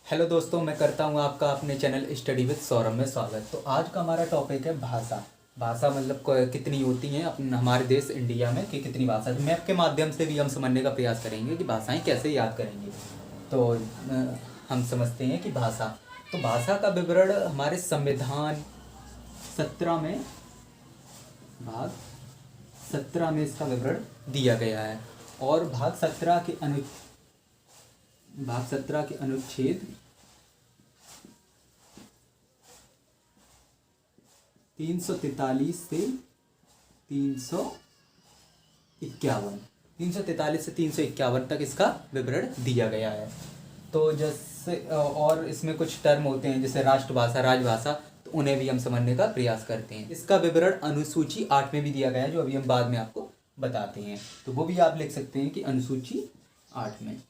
Hello दोस्तों, मैं करता हूँ आपका अपने चैनल स्टडी विद सौरभ में स्वागत। तो आज का हमारा टॉपिक है भाषा। भाषा मतलब कितनी होती हैं हमारे देश इंडिया में, कि कितनी भाषा। तो मैप के माध्यम से भी हम समझने का प्रयास करेंगे कि भाषाएं कैसे याद करेंगे। तो हम समझते हैं कि भाषा, तो भाषा का विवरण हमारे संविधान 17 में, भाग 17 में इसका विवरण दिया गया है। और भाग 17 के अनुच्छेद 343 से 351 343 से 351 तक इसका विवरण दिया गया है। तो जैसे और इसमें कुछ टर्म होते हैं जैसे राष्ट्रभाषा, राजभाषा, तो उन्हें भी हम समझने का प्रयास करते हैं। इसका विवरण अनुसूची 8 में भी दिया गया है, जो अभी हम बाद में आपको बताते हैं। तो वो भी आप लिख सकते हैं कि अनुसूची 8 में।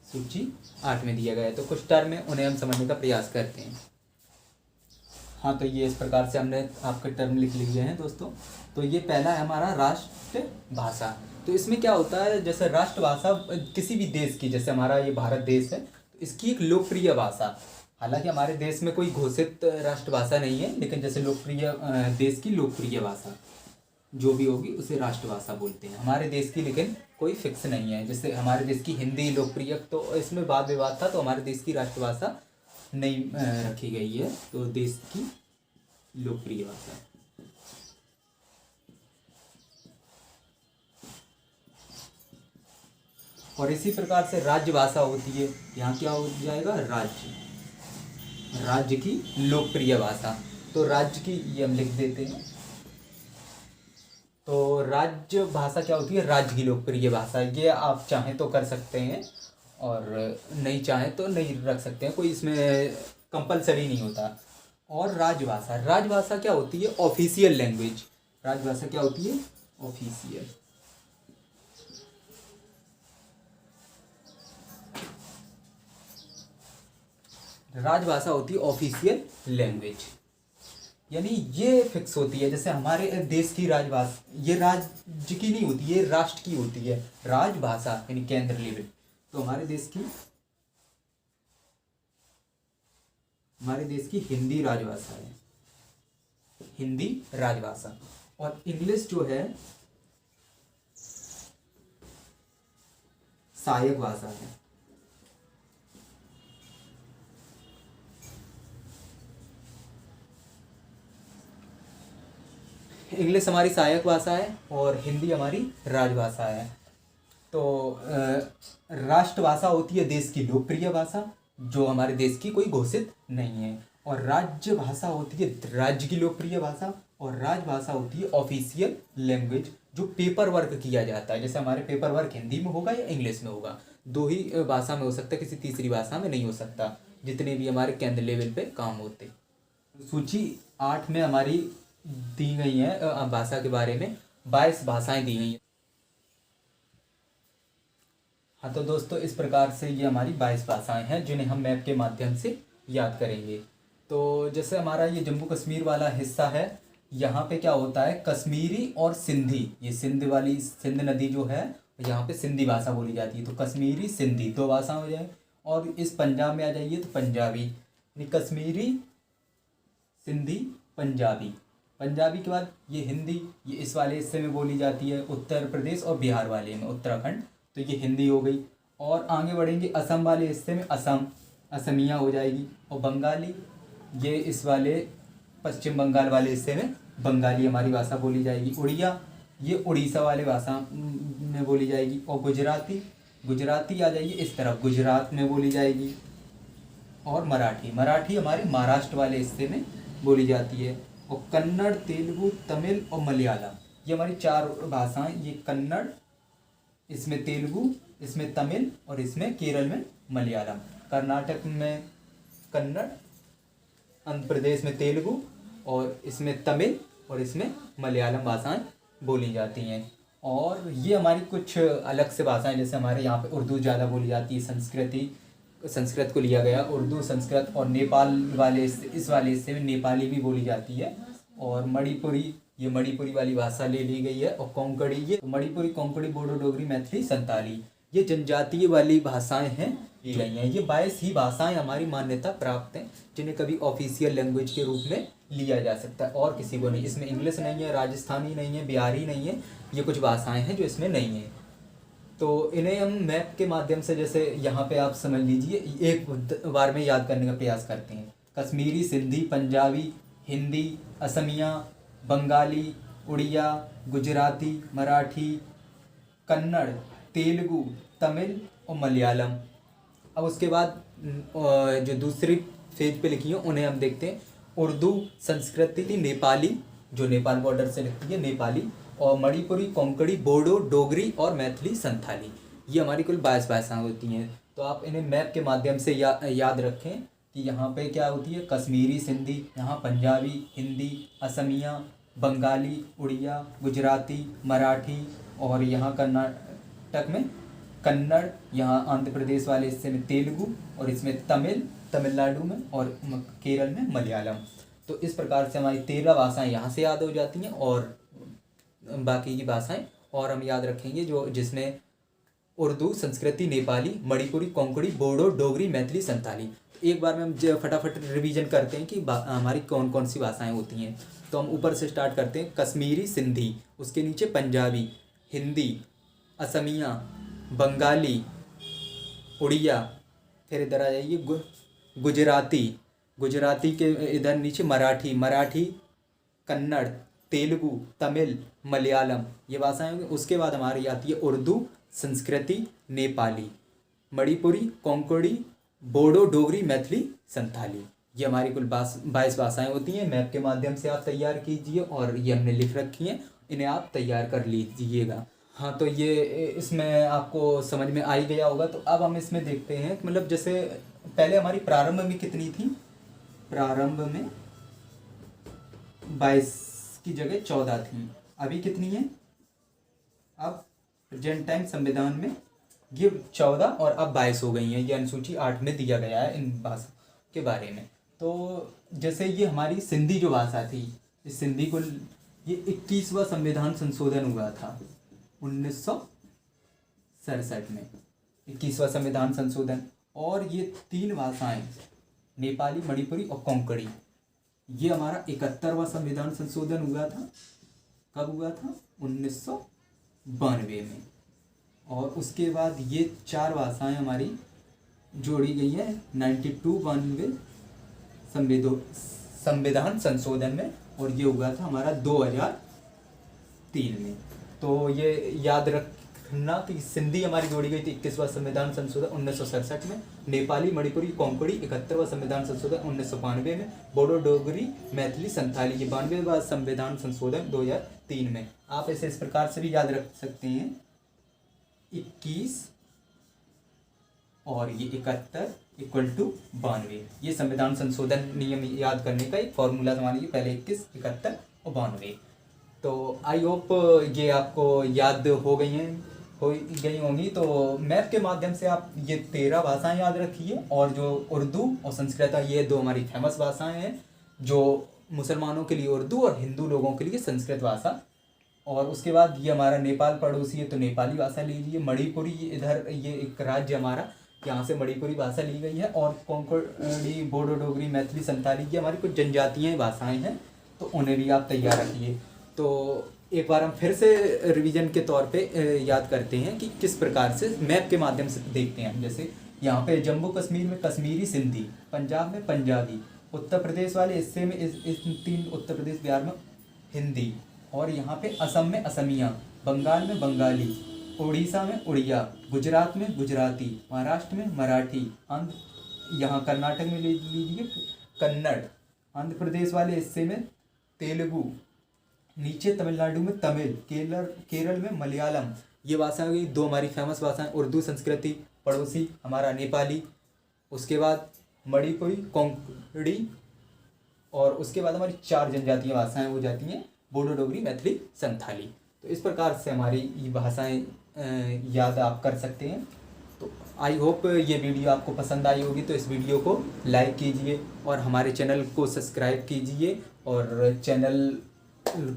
सूची 8 में दिया गया है। तो कुछ टर्म है, उन्हें हम समझने का प्रयास करते हैं। हाँ, तो ये इस प्रकार से हमने आपके टर्म लिख लिए हैं दोस्तों। तो ये पहला है हमारा राष्ट्रभाषा। तो इसमें क्या होता है, जैसे राष्ट्रभाषा किसी भी देश की, जैसे हमारा ये भारत देश है, तो इसकी एक लोकप्रिय भाषा, हालांकि हमारे देश में कोई घोषित राष्ट्रभाषा नहीं है, लेकिन जैसे लोकप्रिय देश की लोकप्रिय भाषा जो भी होगी उसे राष्ट्रभाषा बोलते हैं हमारे देश की। लेकिन कोई फिक्स नहीं है, जैसे हमारे देश की हिंदी लोकप्रिय, तो इसमें वाद विवाद था, तो हमारे देश की राष्ट्रभाषा नहीं रखी गई है, तो देश की लोकप्रिय भाषा। और इसी प्रकार से राज्य भाषा होती है। यहाँ क्या हो जाएगा, राज्य की लोकप्रिय भाषा। तो राज्य की ये हम लिख देते हैं। तो राज्य भाषा क्या होती है, राज्य की लोकप्रिय भाषा। ये आप चाहें तो कर सकते हैं और नहीं चाहें तो नहीं रख सकते हैं, कोई इसमें कंपलसरी नहीं होता। और राजभाषा, राजभाषा क्या होती है, ऑफिशियल लैंग्वेज। राजभाषा क्या होती है, ऑफिशियल। राजभाषा होती है ऑफिशियल लैंग्वेज, यानी ये फिक्स होती है। जैसे हमारे देश की राजभाषा, ये राज्य की नहीं होती, ये राष्ट्र की होती है राजभाषा, यानी केंद्र लेवल। तो हमारे देश की हिंदी राजभाषा है, हिंदी राजभाषा। और इंग्लिश जो है सहायक भाषा है। इंग्लिश हमारी सहायक भाषा है और हिंदी हमारी राजभाषा है। तो राष्ट्रभाषा होती है देश की लोकप्रिय भाषा, जो हमारे देश की कोई घोषित नहीं है। और राज्य भाषा होती है राज्य की लोकप्रिय भाषा। और राजभाषा होती है ऑफिशियल लैंग्वेज, जो पेपर वर्क किया जाता है। जैसे हमारे पेपर वर्क हिंदी में होगा या इंग्लिश में होगा, दो ही भाषा में हो सकता है, किसी तीसरी भाषा में नहीं हो सकता, जितने भी हमारे केंद्र लेवल पे काम होते। सूची 8 में हमारी दी गई है भाषा के बारे में 22 भाषाएं दी गई हैं। हाँ, तो दोस्तों इस प्रकार से ये हमारी 22 भाषाएं हैं, जिन्हें हम मैप के माध्यम से याद करेंगे। तो जैसे हमारा ये जम्मू कश्मीर वाला हिस्सा है, यहाँ पे क्या होता है, कश्मीरी और सिंधी, ये सिंध नदी जो है, यहाँ पे सिंधी भाषा बोली जाती है। तो कश्मीरी सिंधी दो भाषा हो जाए। और इस पंजाब में आ जाइए तो पंजाबी, यानी कश्मीरी सिंधी पंजाबी। पंजाबी के बाद ये हिंदी, ये इस वाले हिस्से में बोली जाती है, उत्तर प्रदेश और बिहार वाले में, उत्तराखंड, तो ये हिंदी हो गई। और आगे बढ़ेंगे असम वाले हिस्से में असमिया हो जाएगी। और बंगाली, ये इस वाले पश्चिम बंगाल वाले हिस्से में बंगाली हमारी भाषा बोली जाएगी। उड़िया, ये उड़ीसा वाले भाषा में बोली जाएगी। और गुजराती आ जाइए इस तरफ, गुजरात में बोली जाएगी। और मराठी हमारे महाराष्ट्र वाले हिस्से में बोली जाती है। और कन्नड़, तेलुगु, तमिल और मलयालम, ये हमारी 4 भाषाएं। ये कन्नड़, इसमें तेलुगु, इसमें तमिल और इसमें केरल में मलयालम। कर्नाटक में कन्नड़, आंध्र प्रदेश में तेलुगु और इसमें तमिल और इसमें मलयालम भाषाएं बोली जाती हैं। और ये हमारी कुछ अलग से भाषाएं, जैसे हमारे यहाँ पे उर्दू ज़्यादा बोली जाती है, संस्कृत को लिया गया, उर्दू, संस्कृत। और नेपाल वाले इस वाले हिस्से में नेपाली भी बोली जाती है। और मणिपुरी, ये मणिपुरी वाली भाषा ले ली गई है। और कोंकणी, ये मणिपुरी, कोंकणी, बोडो, डोगरी, मैथिली, संताली, ये जनजातीय वाली भाषाएं हैं, ली गई हैं। ये 22 ही भाषाएं हमारी मान्यता प्राप्त हैं, जिन्हें कभी ऑफिशियल लैंग्वेज के रूप में लिया जा सकता है, और किसी को नहीं। इसमें इंग्लिश नहीं है, राजस्थानी नहीं है, बिहारी नहीं है, ये कुछ भाषाएं हैं जो इसमें नहीं है। तो इन्हें हम मैप के माध्यम से, जैसे यहाँ पे आप समझ लीजिए, एक बार में याद करने का प्रयास करते हैं। कश्मीरी, सिंधी, पंजाबी, हिंदी, असमिया, बंगाली, उड़िया, गुजराती, मराठी, कन्नड़, तेलुगु, तमिल और मलयालम। अब उसके बाद जो दूसरी फेज पे लिखी है उन्हें हम देखते हैं। उर्दू, संस्कृति, नेपाली, जो नेपाल बॉर्डर से लिखती है, नेपाली, और मणिपुरी, कोंकणी, बोडो, डोगरी और मैथिली, संथाली। ये हमारी कुल 22 भाषाएँ होती हैं। तो आप इन्हें मैप के माध्यम से याद रखें कि यहाँ पे क्या होती है। कश्मीरी, सिंधी, यहाँ पंजाबी, हिंदी, असमिया, बंगाली, उड़िया, गुजराती, मराठी, और यहाँ कर्नाटक में कन्नड़, यहाँ आंध्र प्रदेश वाले हिस्से में तेलुगु, और इसमें तमिल, तमिलनाडु में, और केरल में मलयालम। तो इस प्रकार से हमारी 13 भाषाएँ यहाँ से याद हो जाती हैं, और बाकी की भाषाएं और हम याद रखेंगे जो जिसमें उर्दू, संस्कृति, नेपाली, मणिपुरी, कोंकणी, बोडो, डोगरी, मैथिली, संताली। तो एक बार में हम फटाफट रिवीजन करते हैं कि हमारी कौन कौन सी भाषाएं होती हैं। तो हम ऊपर से स्टार्ट करते हैं। कश्मीरी, सिंधी, उसके नीचे पंजाबी, हिंदी, असमिया, बंगाली, उड़िया, फिर इधर आ जाइए गुजराती, गुजराती के इधर नीचे मराठी, मराठी, कन्नड़, तेलुगु, तमिल, मलयालम, ये भाषाएं होंगी। उसके बाद हमारी आती है उर्दू, संस्कृति, नेपाली, मणिपुरी, कोंकणी, बोडो, डोगरी, मैथिली, संथाली। ये हमारी कुल 22 भाषाएं होती हैं। मैप के माध्यम से आप तैयार कीजिए, और ये हमने लिख रखी हैं, इन्हें आप तैयार कर लीजिएगा। हाँ, तो ये इसमें आपको समझ में आ ही गया होगा। तो अब हम इसमें देखते हैं, मतलब जैसे पहले हमारी प्रारंभ में कितनी थी। प्रारंभ में 22 की जगह 14 थी, अभी कितनी है। अब प्रेजेंट टाइम संविधान में ये 14 और अब 22 हो गई हैं। ये अनुसूची 8 में दिया गया है इन भाषा के बारे में। तो जैसे ये हमारी सिंधी जो भाषा थी, इस सिंधी को ये 21वां संविधान संशोधन हुआ था 1967 में, 21वां संविधान संशोधन। और ये 3 भाषाएं, नेपाली, मणिपुरी और कोंकणी, ये हमारा 71वां संविधान संशोधन हुआ था। कब हुआ था। 1992 में। और उसके बाद ये 4 भाषाएं हमारी जोड़ी गई है 92 संविधान संशोधन में, और ये हुआ था हमारा 2003 में। तो ये याद रखना कि सिंधी हमारी जोड़ी गई थी 21वां संविधान संशोधन 1967 में, नेपाली, मणिपुरी, कोंकणी 71वां संविधान संशोधन 1992 में, बोडो, डोगरी, मैथिली, संथाली ये 92वां संविधान संशोधन 2003 में। आप इसे इस प्रकार से भी याद रख सकते हैं, 21 और ये 71 इक्वल टू 92। ये संविधान संशोधन नियम याद करने का एक फॉर्मूला हमारी, पहले 21, 71 और 92। तो आई होप ये आपको याद हो गई होंगी। तो मैप के माध्यम से आप ये 13 भाषाएं याद रखिए, और जो उर्दू और संस्कृत, ये 2 हमारी फेमस भाषाएं हैं, जो मुसलमानों के लिए उर्दू और हिंदू लोगों के लिए संस्कृत भाषा। और उसके बाद ये हमारा नेपाल पड़ोसी है, तो नेपाली भाषा लीजिए। मणिपुरी इधर ये एक राज्य हमारा, यहाँ से मणिपुरी भाषा ली गई है। और कोंकणी, बोडो, डोगरी, मैथिली, संथाली ये हमारी कुछ जनजातीय भाषाएं हैं, तो उन्हें भी आप तैयार रखिए। तो एक बार हम फिर से रिवीजन के तौर पे याद करते हैं कि किस प्रकार से मैप के माध्यम से देखते हैं। जैसे यहाँ पे जम्मू कश्मीर में कश्मीरी, सिंधी, पंजाब में पंजाबी, उत्तर प्रदेश वाले हिस्से में इस 3 उत्तर प्रदेश, बिहार में हिंदी, और यहाँ पे असम में असमिया, बंगाल में बंगाली, उड़ीसा में उड़िया, गुजरात में गुजराती, महाराष्ट्र में मराठी, यहाँ कर्नाटक में ले लीजिए कन्नड़, आंध्र प्रदेश वाले हिस्से में तेलुगु, नीचे तमिलनाडु में तमिल, केरल में मलयालम। ये भाषा हो गई 2 हमारी फेमस भाषाएं। उर्दू, संस्कृति, पड़ोसी हमारा नेपाली, उसके बाद मणिपुरी, कोंकणी, और उसके बाद हमारी 4 जनजातीय भाषाएं हो जाती हैं, बोडो, डोगरी, मैथिली, संथाली। तो इस प्रकार से हमारी ये भाषाएं याद आप कर सकते हैं। तो आई होप ये वीडियो आपको पसंद आई होगी, तो इस वीडियो को लाइक कीजिए और हमारे चैनल को सब्सक्राइब कीजिए और चैनल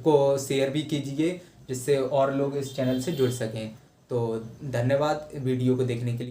को शेयर भी कीजिए, जिससे और लोग इस चैनल से जुड़ सकें। तो धन्यवाद वीडियो को देखने के लिए।